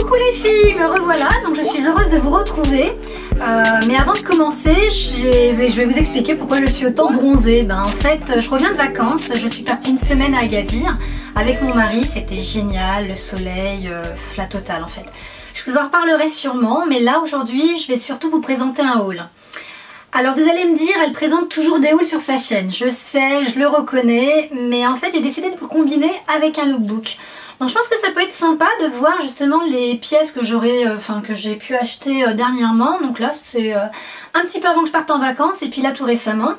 Coucou les filles, me revoilà, donc je suis heureuse de vous retrouver. Mais avant de commencer, je vais vous expliquer pourquoi je suis autant bronzée. En fait, je reviens de vacances, je suis partie une semaine à Agadir avec mon mari, c'était génial, le soleil, la totale en fait. Je vous en reparlerai sûrement, mais là aujourd'hui, je vais surtout vous présenter un haul. Alors vous allez me dire, elle présente toujours des hauls sur sa chaîne, je sais, je le reconnais, mais en fait j'ai décidé de vous combiner avec un lookbook. Donc je pense que ça peut être sympa de voir justement les pièces que j'ai pu acheter dernièrement. Donc là c'est un petit peu avant que je parte en vacances et puis là tout récemment.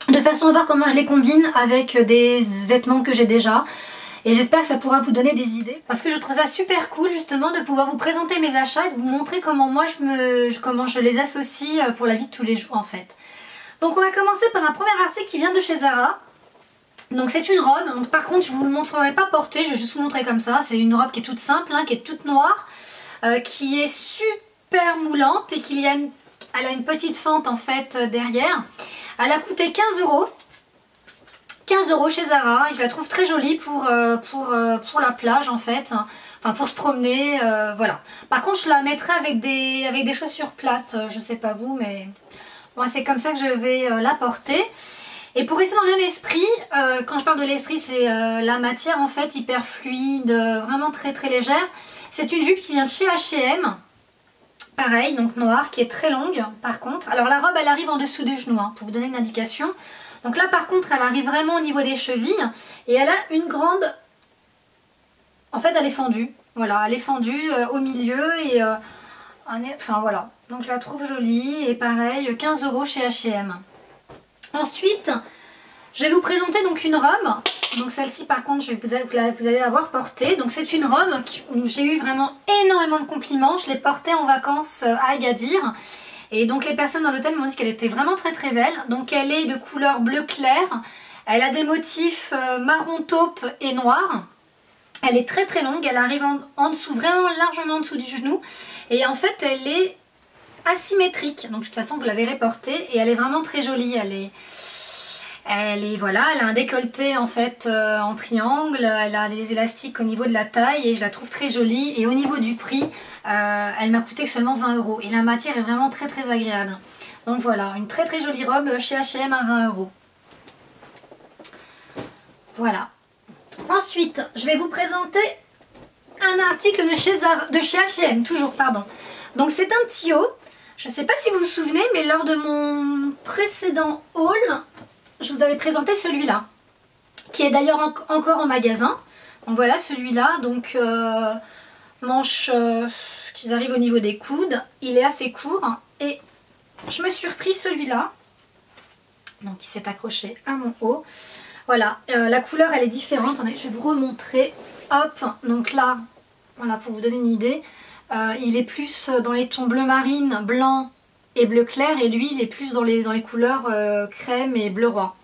De façon à voir comment je les combine avec des vêtements que j'ai déjà. Et j'espère que ça pourra vous donner des idées. Parce que je trouve ça super cool justement de pouvoir vous présenter mes achats et de vous montrer comment moi comment je les associe pour la vie de tous les jours en fait. Donc on va commencer par un premier article qui vient de chez Zara. Donc c'est une robe, donc par contre je vous le montrerai pas portée, je vais juste vous montrer comme ça. C'est une robe qui est toute simple, qui est toute noire, qui est super moulante et elle a une petite fente en fait derrière. Elle a coûté 15 €. 15 € chez Zara et je la trouve très jolie pour la plage en fait, enfin pour se promener, voilà. Par contre je la mettrai avec des chaussures plates, je sais pas vous mais moi c'est comme ça que je vais la porter. Et pour rester dans le même esprit, quand je parle de l'esprit c'est la matière en fait hyper fluide, vraiment très très légère. C'est une jupe qui vient de chez H&M, pareil donc noire, qui est très longue par contre. Alors la robe elle arrive en dessous du genou pour vous donner une indication. Donc là par contre elle arrive vraiment au niveau des chevilles et elle a une grande, en fait elle est fendue, voilà, elle est fendue au milieu et enfin voilà, donc je la trouve jolie et pareil 15 € chez H&M. Ensuite je vais vous présenter donc une robe, donc celle-ci par contre vous allez la voir portée, donc c'est une robe où j'ai eu vraiment énormément de compliments, je l'ai portée en vacances à Agadir. Et donc les personnes dans l'hôtel m'ont dit qu'elle était vraiment très très belle. Donc elle est de couleur bleu clair. Elle a des motifs marron taupe et noir. Elle est très très longue. Elle arrive en dessous, vraiment largement en dessous du genou. Et en fait elle est asymétrique. Donc de toute façon vous la verrez portée. Et elle est vraiment très jolie. Voilà, elle a un décolleté en fait en triangle. Elle a des élastiques au niveau de la taille. Et je la trouve très jolie. Et au niveau du prix... elle m'a coûté seulement 20 € et la matière est vraiment très très agréable. Donc voilà, une très très jolie robe chez H&M à 20 €. Voilà. Ensuite, je vais vous présenter un article de chez H&M, toujours, pardon. Donc c'est un petit haut. Je ne sais pas si vous vous souvenez, mais lors de mon précédent haul, je vous avais présenté celui-là, qui est d'ailleurs encore en magasin. Donc voilà, celui-là, donc... manches qui arrivent au niveau des coudes, il est assez court et je me suis repris celui-là, donc il s'est accroché à mon haut. Voilà, la couleur elle est différente. Attendez, je vais vous remontrer. Hop, donc là, voilà pour vous donner une idée, il est plus dans les tons bleu marine, blanc et bleu clair, et lui il est plus dans les couleurs crème et bleu roi.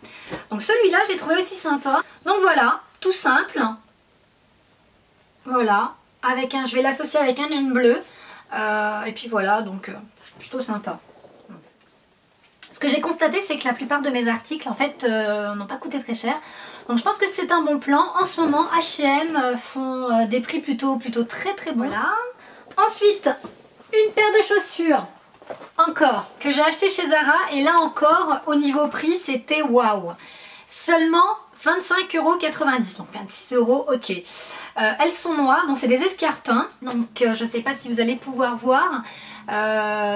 Donc celui-là j'ai trouvé aussi sympa. Donc voilà, tout simple. Voilà. Je vais l'associer avec un jean bleu et puis voilà, donc plutôt sympa. Ce que j'ai constaté c'est que la plupart de mes articles en fait n'ont pas coûté très cher, donc je pense que c'est un bon plan. En ce moment H&M font des prix plutôt très très bons. Voilà. Ensuite une paire de chaussures encore que j'ai acheté chez Zara et là encore au niveau prix c'était waouh, seulement 25,90 €, donc 26 €, ok. Elles sont noires, donc c'est des escarpins, donc je ne sais pas si vous allez pouvoir voir.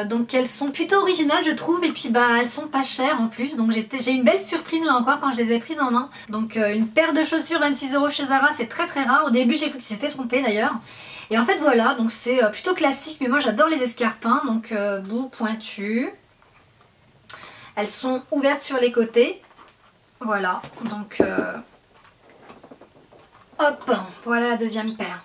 Donc elles sont plutôt originales je trouve, et puis elles sont pas chères en plus, donc j'ai eu une belle surprise là encore quand je les ai prises en main. Donc une paire de chaussures 26 € chez Zara, c'est très très rare. Au début j'ai cru qu'ils s'étaient trompés d'ailleurs. Et en fait voilà, donc c'est plutôt classique, mais moi j'adore les escarpins, donc bout pointu. Elles sont ouvertes sur les côtés. Voilà, donc hop, voilà la deuxième paire.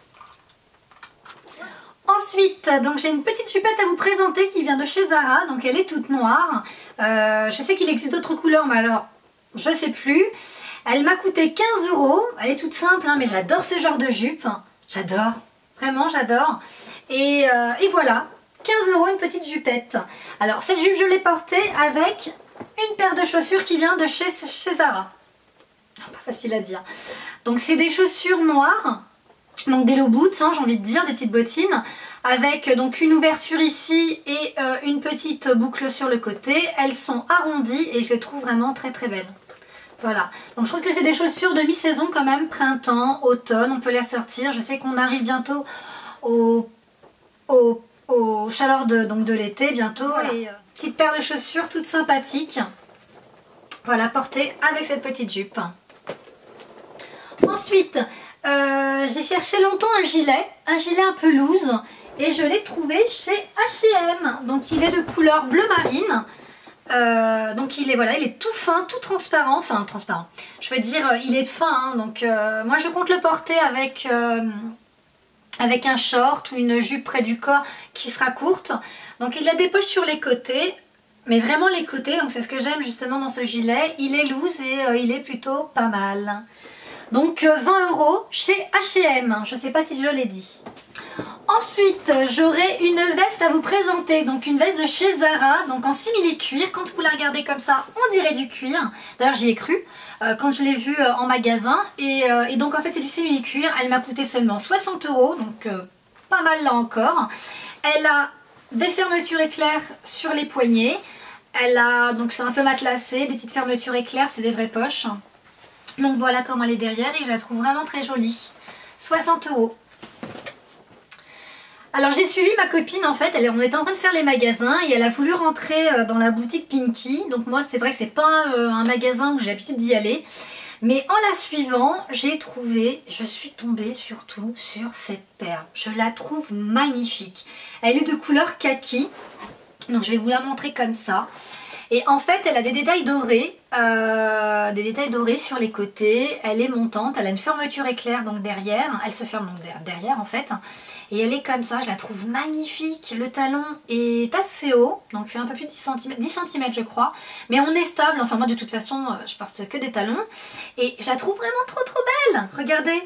Ensuite, donc j'ai une petite jupette à vous présenter qui vient de chez Zara, donc elle est toute noire. Je sais qu'il existe d'autres couleurs, mais alors je sais plus. Elle m'a coûté 15 €, elle est toute simple, mais j'adore ce genre de jupe. J'adore, vraiment j'adore. Et voilà, 15 € une petite jupette. Alors cette jupe je l'ai portée avec une paire de chaussures qui vient de chez Zara. Pas facile à dire. Donc c'est des chaussures noires Donc des low boots, hein, j'ai envie de dire, des petites bottines, avec donc une ouverture ici et une petite boucle sur le côté. Elles sont arrondies et je les trouve vraiment très très belles. Voilà, donc je trouve que c'est des chaussures de mi-saison quand même, printemps, automne, on peut les sortir. Je sais qu'on arrive bientôt aux chaleurs de l'été bientôt. Voilà. Et petite paire de chaussures toute sympathique. Voilà, portée avec cette petite jupe. Ensuite, j'ai cherché longtemps un gilet un peu loose et je l'ai trouvé chez H&M. Donc il est de couleur bleu marine. Donc il est tout fin, tout transparent, enfin transparent, je veux dire il est fin, hein, donc moi je compte le porter avec un short ou une jupe près du corps qui sera courte. Donc il a des poches sur les côtés, mais vraiment les côtés, donc c'est ce que j'aime justement dans ce gilet. Il est loose et il est plutôt pas mal. Donc 20 € chez H&M, je sais pas si je l'ai dit. Ensuite, j'aurai une veste à vous présenter, donc une veste de chez Zara, donc en simili-cuir. Quand vous la regardez comme ça, on dirait du cuir. D'ailleurs, j'y ai cru quand je l'ai vue en magasin. Et donc, en fait, c'est du simili-cuir. Elle m'a coûté seulement 60 €, donc pas mal là encore. Elle a des fermetures éclairs sur les poignets. Elle a, donc c'est un peu matelassé, des petites fermetures éclairs, c'est des vraies poches. Donc voilà comment elle est derrière et je la trouve vraiment très jolie. 60 €. Alors j'ai suivi ma copine en fait, on était en train de faire les magasins et elle a voulu rentrer dans la boutique Pinky. Donc moi c'est vrai que c'est pas un magasin où j'ai l'habitude d'y aller. Mais en la suivant, je suis tombée surtout sur cette paire. Je la trouve magnifique. Elle est de couleur kaki. Donc je vais vous la montrer comme ça. Et en fait elle a des détails dorés sur les côtés. Elle est montante, elle a une fermeture éclair donc derrière. Elle se ferme donc derrière en fait. Et elle est comme ça, je la trouve magnifique. Le talon est assez haut, donc fait un peu plus de 10 cm je crois. Mais on est stable, enfin moi de toute façon je porte que des talons. Et je la trouve vraiment trop belle. Regardez.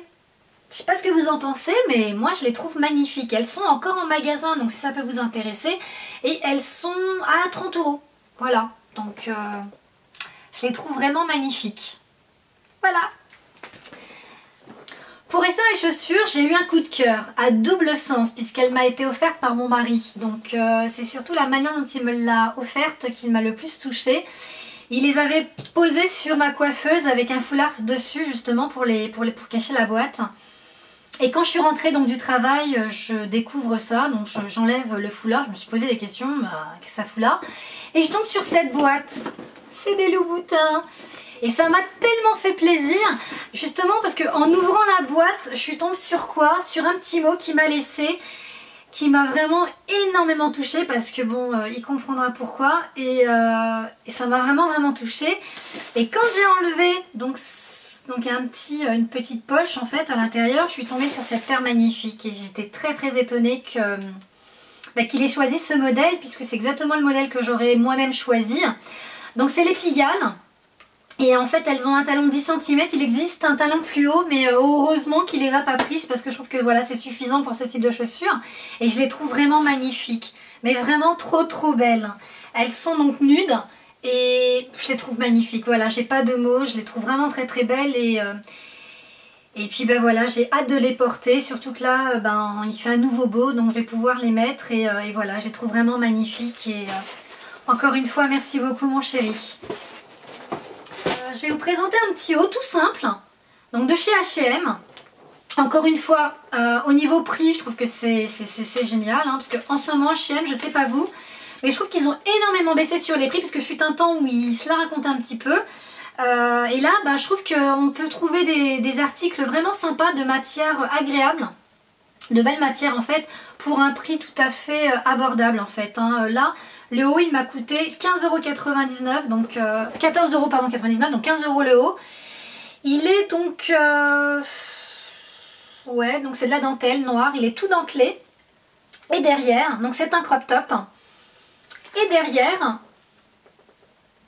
Je sais pas ce que vous en pensez, mais moi je les trouve magnifiques. Elles sont encore en magasin, donc si ça peut vous intéresser. Et elles sont à 30 €. Voilà, donc je les trouve vraiment magnifiques. Voilà. Pour rester dans les chaussures, j'ai eu un coup de cœur à double sens puisqu'elle m'a été offerte par mon mari. Donc c'est surtout la manière dont il me l'a offerte qui m'a le plus touchée. Il les avait posées sur ma coiffeuse avec un foulard dessus justement pour cacher la boîte. Et quand je suis rentrée donc du travail, je découvre ça, donc j'enlève le foulard, je me suis posé des questions, qu'est-ce que ça fout là? Et je tombe sur cette boîte, c'est des loups-boutins. Et ça m'a tellement fait plaisir, justement parce qu'en ouvrant la boîte, je suis tombée sur quoi? Sur un petit mot qui m'a laissé, qui m'a vraiment énormément touchée, parce que bon, il comprendra pourquoi, et ça m'a vraiment touchée. Et quand j'ai enlevé, donc il y a une petite poche en fait à l'intérieur, je suis tombée sur cette paire magnifique, et j'étais très étonnée qu'il ait choisi ce modèle, puisque c'est exactement le modèle que j'aurais moi-même choisi. Donc c'est les Pigalle. Et en fait elles ont un talon de 10 cm, il existe un talon plus haut mais heureusement qu'il les a pas prises parce que je trouve que voilà c'est suffisant pour ce type de chaussures. Et je les trouve vraiment magnifiques, mais vraiment trop belles. Elles sont donc nudes et je les trouve magnifiques, voilà j'ai pas de mots, je les trouve vraiment très belles et puis ben voilà j'ai hâte de les porter, surtout que là il fait à nouveau beau donc je vais pouvoir les mettre et voilà je les trouve vraiment magnifiques et encore une fois merci beaucoup mon chéri. Je vais vous présenter un petit haut tout simple, donc de chez H&M. Encore une fois, au niveau prix, je trouve que c'est génial, hein, parce qu'en ce moment H&M, je sais pas vous, mais je trouve qu'ils ont énormément baissé sur les prix, parce que fut un temps où ils se la racontaient un petit peu. Et là, je trouve qu'on peut trouver des articles vraiment sympas, de matière agréable, de belles matières en fait, pour un prix tout à fait abordable en fait. Hein. Là, le haut il m'a coûté 15,99 €, donc 14 € pardon 99, donc 15 € le haut. Il est donc ouais, donc c'est de la dentelle noire, il est tout dentelé. Et derrière, donc c'est un crop top. Et derrière,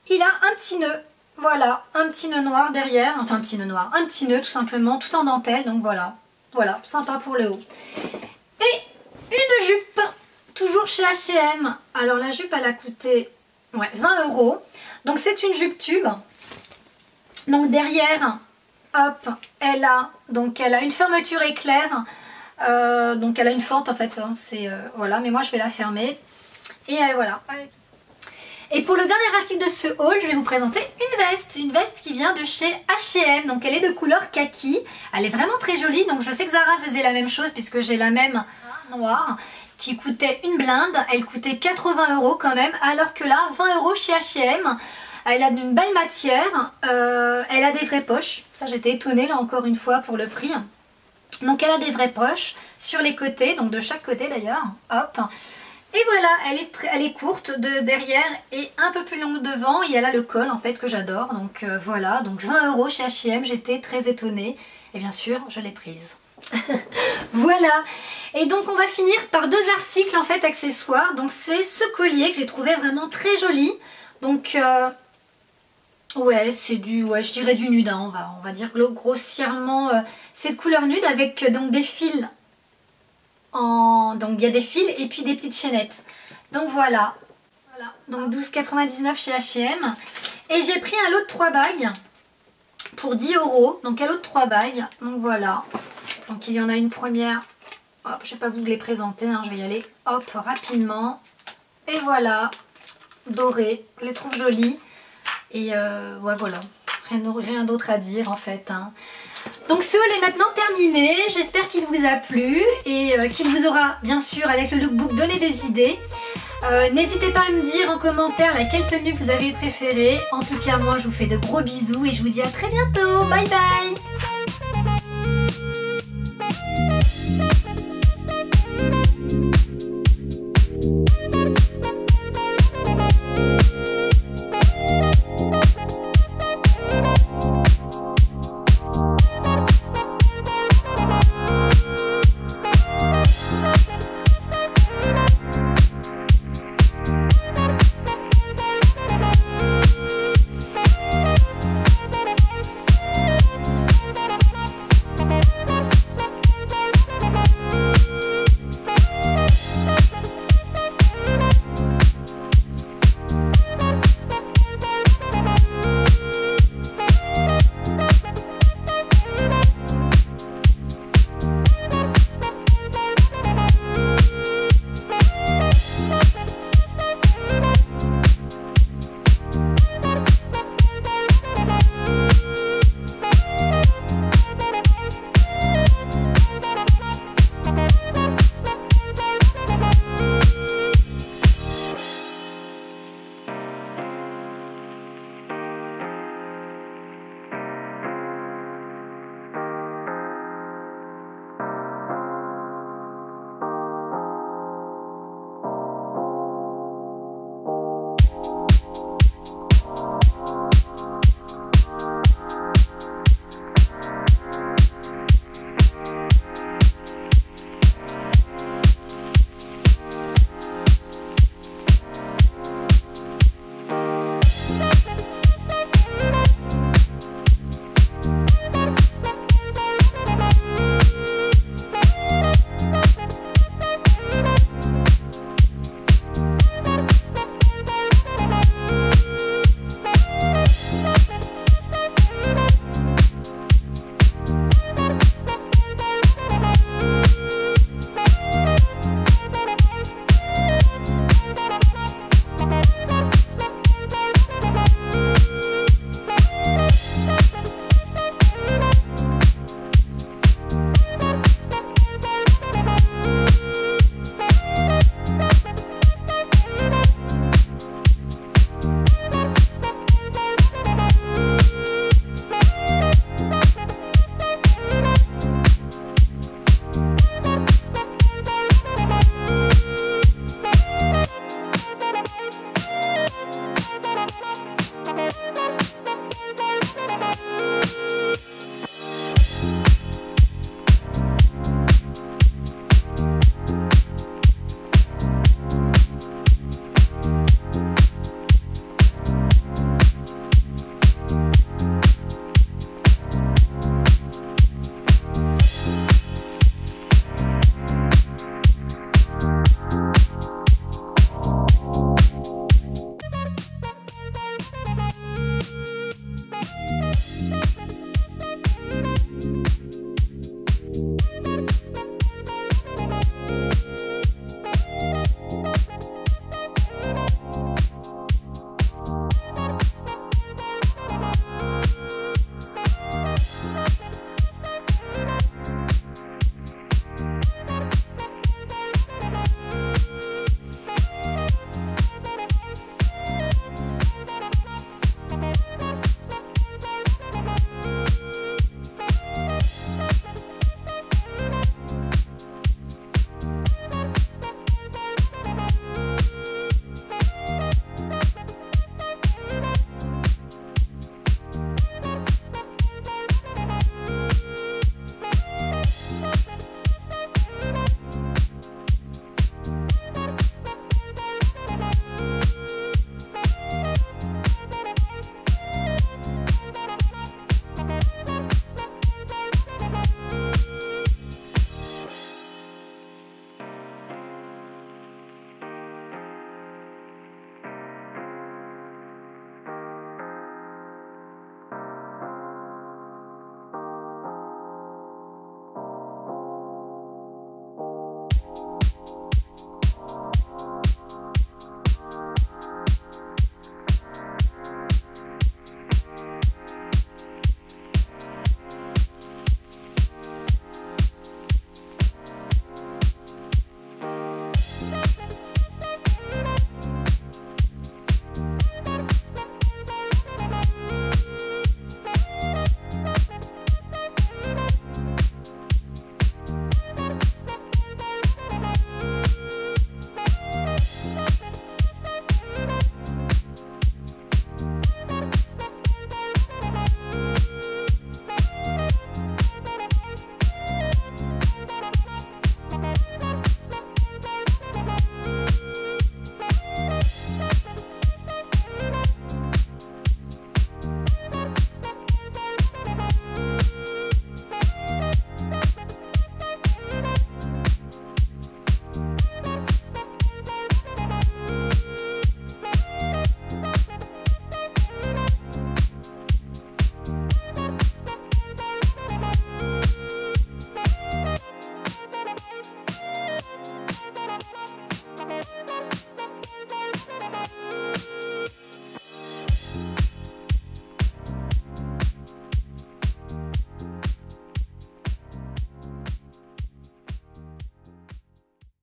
il a un petit nœud. Voilà, un petit nœud noir derrière, enfin un petit nœud noir, un petit nœud tout simplement, tout en dentelle, donc voilà. Voilà, sympa pour le haut. Et une jupe, toujours chez H&M. Alors la jupe elle a coûté 20 €. Donc c'est une jupe tube. Donc derrière, hop, elle a une fermeture éclair Donc elle a une fente en fait, hein, voilà, mais moi je vais la fermer. Et voilà. Et pour le dernier article de ce haul, je vais vous présenter une veste qui vient de chez H&M. Donc elle est de couleur kaki, elle est vraiment très jolie. Donc je sais que Zara faisait la même chose puisque j'ai la même noire qui coûtait une blinde. Elle coûtait 80 € quand même, alors que là 20 € chez H&M. Elle a d'une belle matière, elle a des vraies poches. Ça j'étais étonnée là encore une fois pour le prix. Donc elle a des vraies poches sur les côtés, donc de chaque côté d'ailleurs. Hop. Et voilà, elle est courte de derrière et un peu plus longue devant. Et elle a le col en fait que j'adore. Donc voilà, donc 20 € chez H&M, j'étais très étonnée. Et bien sûr, je l'ai prise. Voilà. Et donc on va finir par deux articles en fait accessoires. Donc c'est ce collier que j'ai trouvé vraiment très joli. Donc ouais, c'est je dirais du nude, hein, on va dire grossièrement. C'est de couleur nude avec donc des fils. Donc il y a des fils et puis des petites chaînettes. Donc voilà. Donc 12,99 chez H&M. Et j'ai pris un lot de 3 bagues pour 10 €. Donc un lot de 3 bagues. Donc voilà. Donc il y en a une première. Hop, je ne vais pas vous les présenter, hein, je vais y aller hop rapidement. Et voilà. Dorée. Je les trouve jolies. Et ouais voilà. Rien d'autre à dire en fait, hein. Donc ce haul est maintenant terminé, j'espère qu'il vous a plu et qu'il vous aura bien sûr avec le lookbook donné des idées. N'hésitez pas à me dire en commentaire laquelle tenue vous avez préférée. En tout cas moi je vous fais de gros bisous et je vous dis à très bientôt, bye bye.